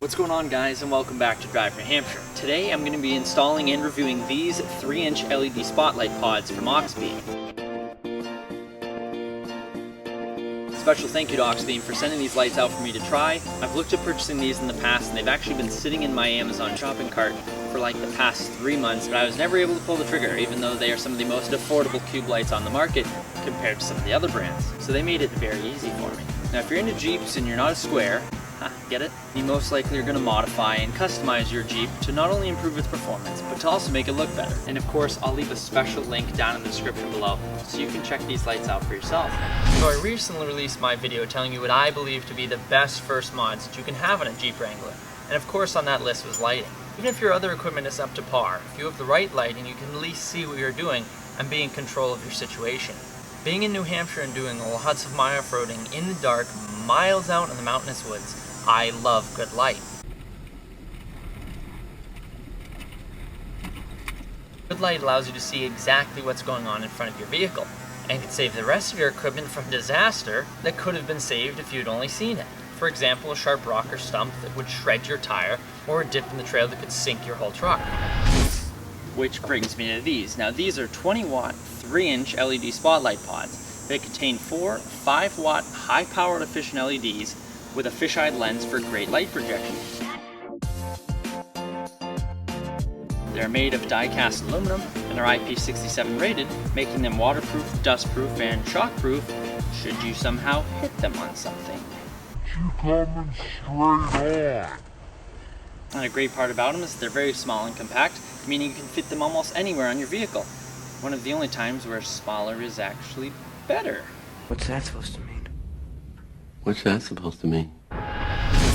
What's going on, guys, and welcome back to Drive New Hampshire. Today I'm going to be installing and reviewing these 3-inch LED spotlight pods from Auxbeam. Special thank you to Auxbeam for sending these lights out for me to try. I've looked at purchasing these in the past and they've actually been sitting in my Amazon shopping cart for like the past 3 months, but I was never able to pull the trigger, even though they are some of the most affordable cube lights on the market compared to some of the other brands. So they made it very easy for me. Now if you're into Jeeps and you're not a square, get it? You most likely are going to modify and customize your Jeep to not only improve its performance, but to also make it look better. And of course, I'll leave a special link down in the description below so you can check these lights out for yourself. So I recently released my video telling you what I believe to be the best first mods that you can have on a Jeep Wrangler. And of course on that list was lighting. Even if your other equipment is up to par, if you have the right lighting, you can at least see what you're doing and be in control of your situation. Being in New Hampshire and doing lots of my off-roading in the dark, miles out in the mountainous woods, I love good light. Good light allows you to see exactly what's going on in front of your vehicle, and can save the rest of your equipment from disaster that could have been saved if you'd only seen it. For example, a sharp rock or stump that would shred your tire, or a dip in the trail that could sink your whole truck. Which brings me to these. Now these are 20-watt, 3-inch LED spotlight pods. They contain 4 5-watt high-powered efficient LEDs with a fisheye lens for great light projection. They're made of die-cast aluminum and are IP67 rated, making them waterproof, dustproof, and shockproof should you somehow hit them on something. Coming straight on. And a great part about them is they're very small and compact, meaning you can fit them almost anywhere on your vehicle. One of the only times where smaller is actually better. What's that supposed to mean? What's that supposed to mean?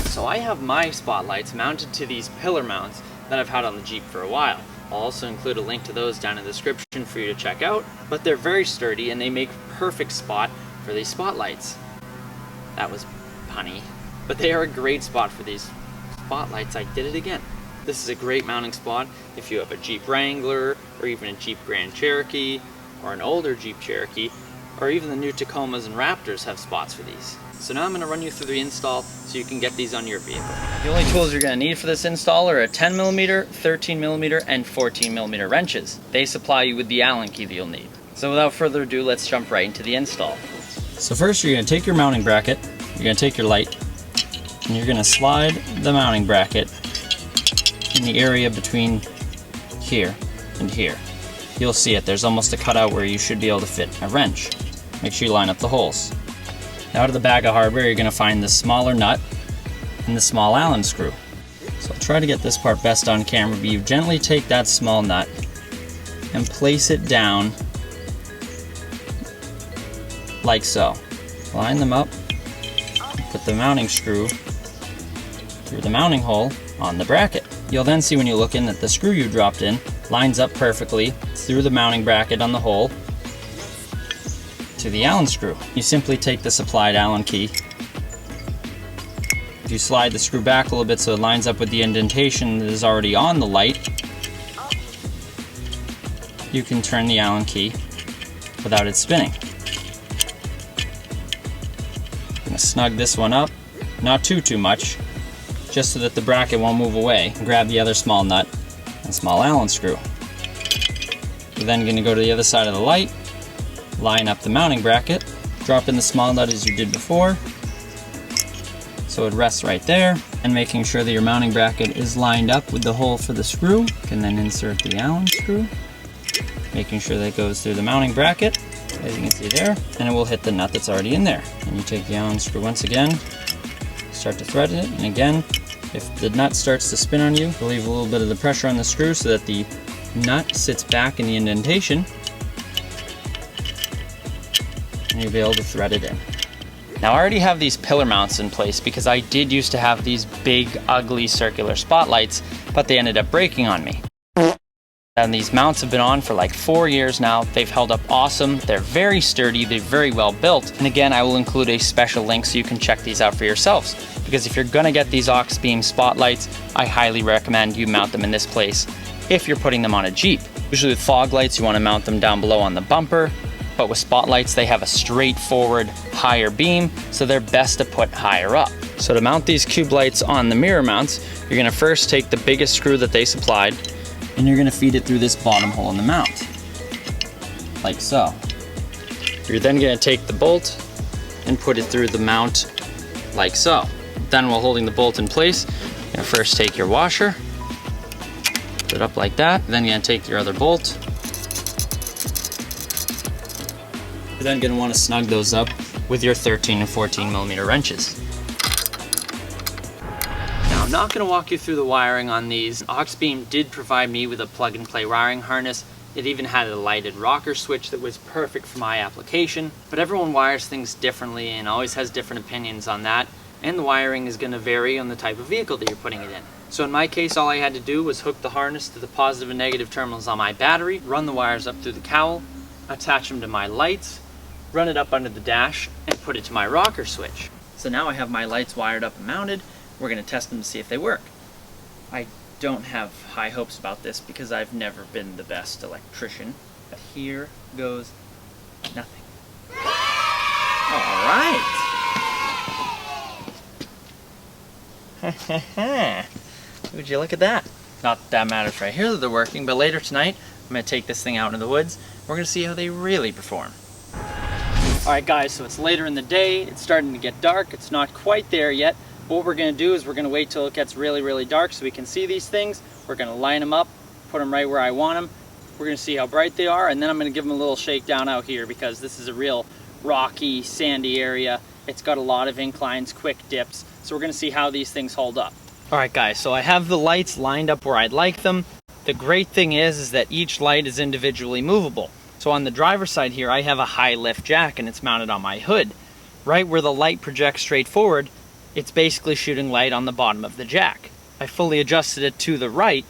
So I have my spotlights mounted to these pillar mounts that I've had on the Jeep for a while. I'll also include a link to those down in the description for you to check out, but they're very sturdy and they make a perfect spot for these spotlights. That was punny, but they are a great spot for these spotlights. I did it again. This is a great mounting spot if you have a Jeep Wrangler, or even a Jeep Grand Cherokee, or an older Jeep Cherokee, or even the new Tacomas and Raptors have spots for these. So now I'm going to run you through the install so you can get these on your vehicle. The only tools you're going to need for this install are a 10mm, 13mm, and 14mm wrenches. They supply you with the Allen key that you'll need. So without further ado, let's jump right into the install. So first you're going to take your mounting bracket, you're going to take your light, and you're going to slide the mounting bracket in the area between here and here. You'll see it, there's almost a cutout where you should be able to fit a wrench. Make sure you line up the holes. Now to the bag of hardware, you're going to find the smaller nut and the small Allen screw. So I'll try to get this part best on camera, but you gently take that small nut and place it down like so. Line them up, put the mounting screw through the mounting hole on the bracket. You'll then see when you look in that the screw you dropped in lines up perfectly through the mounting bracket on the hole to the Allen screw. You simply take the supplied Allen key. If you slide the screw back a little bit so it lines up with the indentation that is already on the light, you can turn the Allen key without it spinning. I'm going to snug this one up, not too much, just so that the bracket won't move away. Grab the other small nut and small Allen screw. You're then going to go to the other side of the light, line up the mounting bracket, drop in the small nut as you did before, so it rests right there, and making sure that your mounting bracket is lined up with the hole for the screw. You can then insert the Allen screw, making sure that it goes through the mounting bracket, as you can see there, and it will hit the nut that's already in there. And you take the Allen screw once again, start to thread it, and again, if the nut starts to spin on you, relieve a little bit of the pressure on the screw so that the nut sits back in the indentation, and you'll be able to thread it in. Now I already have these pillar mounts in place because I did used to have these big, ugly circular spotlights, but they ended up breaking on me. And these mounts have been on for like 4 years now. They've held up awesome. They're very sturdy. They're very well built. And again, I will include a special link so you can check these out for yourselves. Because if you're gonna get these Auxbeam spotlights, I highly recommend you mount them in this place if you're putting them on a Jeep. Usually with fog lights, you wanna mount them down below on the bumper. But with spotlights, they have a straightforward higher beam, so they're best to put higher up. So to mount these cube lights on the mirror mounts, you're gonna first take the biggest screw that they supplied and you're gonna feed it through this bottom hole in the mount, like so. You're then gonna take the bolt and put it through the mount like so. Then while holding the bolt in place, you're gonna first take your washer, put it up like that, then you're gonna take your other bolt. You're then gonna wanna snug those up with your 13 and 14 millimeter wrenches. Now, I'm not gonna walk you through the wiring on these. Auxbeam did provide me with a plug and play wiring harness. It even had a lighted rocker switch that was perfect for my application, but everyone wires things differently and always has different opinions on that, and the wiring is gonna vary on the type of vehicle that you're putting it in. So in my case, all I had to do was hook the harness to the positive and negative terminals on my battery, run the wires up through the cowl, attach them to my lights, run it up under the dash, and put it to my rocker switch. So now I have my lights wired up and mounted. We're gonna test them to see if they work. I don't have high hopes about this because I've never been the best electrician, but here goes nothing. All right. Would you look at that? Not that that matters right here that they're working, but later tonight, I'm gonna take this thing out into the woods. We're gonna see how they really perform. All right guys, so it's later in the day. It's starting to get dark. It's not quite there yet. What we're gonna do is we're gonna wait till it gets really, really dark so we can see these things. We're gonna line them up, put them right where I want them. We're gonna see how bright they are, and then I'm gonna give them a little shakedown out here because this is a real rocky, sandy area. It's got a lot of inclines, quick dips. So we're gonna see how these things hold up. All right guys, so I have the lights lined up where I'd like them. The great thing is that each light is individually movable. So on the driver's side here, I have a high lift jack and it's mounted on my hood. Right where the light projects straight forward, it's basically shooting light on the bottom of the jack. I fully adjusted it to the right,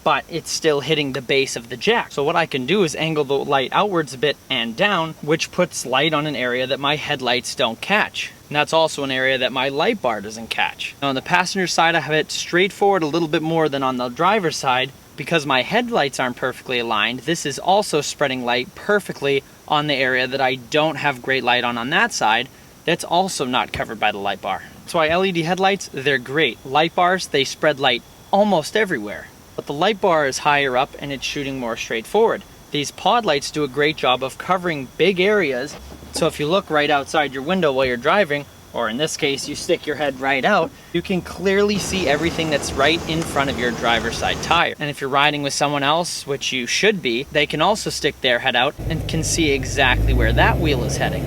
but it's still hitting the base of the jack. So what I can do is angle the light outwards a bit and down, which puts light on an area that my headlights don't catch. And that's also an area that my light bar doesn't catch. Now on the passenger side, I have it straight forward a little bit more than on the driver's side. Because my headlights aren't perfectly aligned, this is also spreading light perfectly on the area that I don't have great light on that side. That's also not covered by the light bar. That's why LED headlights, they're great. Light bars, they spread light almost everywhere. But the light bar is higher up and it's shooting more straight forward. These pod lights do a great job of covering big areas. So if you look right outside your window while you're driving, or in this case, you stick your head right out, you can clearly see everything that's right in front of your driver's side tire. And if you're riding with someone else, which you should be, they can also stick their head out and can see exactly where that wheel is heading.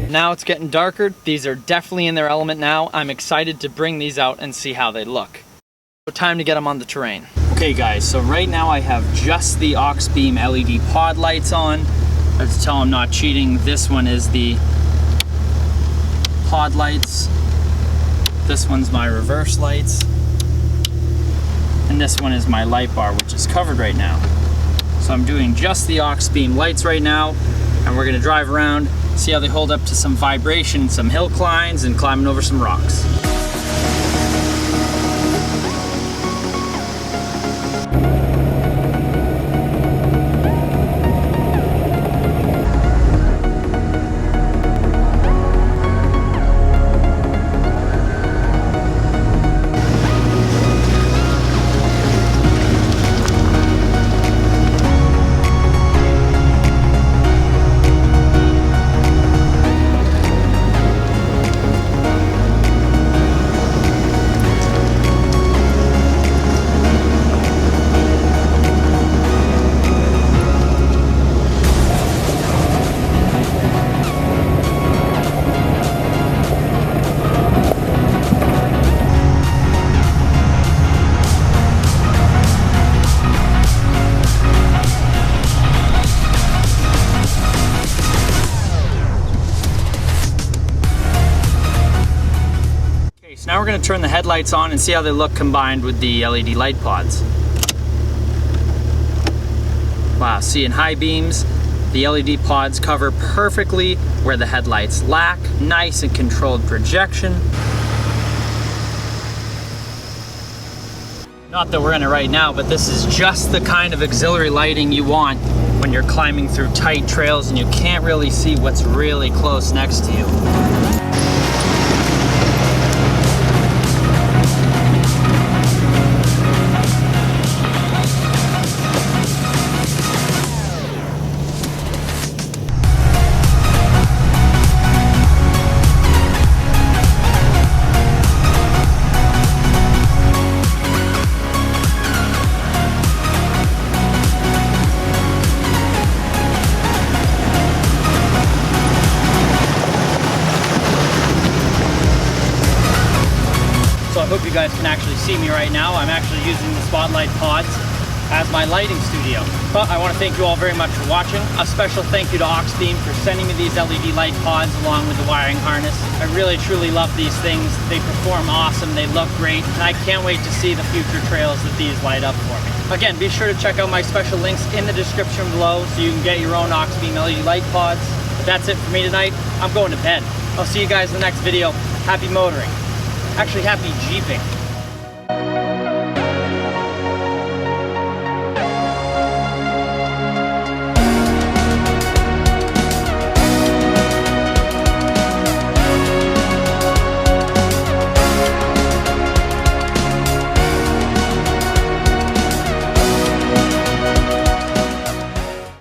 Now it's getting darker. These are definitely in their element now. I'm excited to bring these out and see how they look. So time to get them on the terrain. Okay guys, so right now I have just the Auxbeam LED pod lights on. I have to tell I'm not cheating. This one is the pod lights. This one's my reverse lights. And this one is my light bar, which is covered right now. So I'm doing just the Auxbeam lights right now, and we're gonna drive around, see how they hold up to some vibration, some hill climbs, and climbing over some rocks. So now we're going to turn the headlights on and see how they look combined with the LED light pods. Wow, see in high beams, the LED pods cover perfectly where the headlights lack. Nice and controlled projection. Not that we're in it right now, but this is just the kind of auxiliary lighting you want when you're climbing through tight trails and you can't really see what's really close next to you. guys can actually see me right now. I'm actually using the spotlight pods as my lighting studio. But I want to thank you all very much for watching. A special thank you to Auxbeam for sending me these LED light pods along with the wiring harness. I really truly love these things. They perform awesome, they look great, and I can't wait to see the future trails that these light up for me. Again, be sure to check out my special links in the description below so you can get your own Auxbeam LED light pods. But that's it for me tonight. I'm going to bed. I'll see you guys in the next video. Happy motoring. Actually, happy jeeping.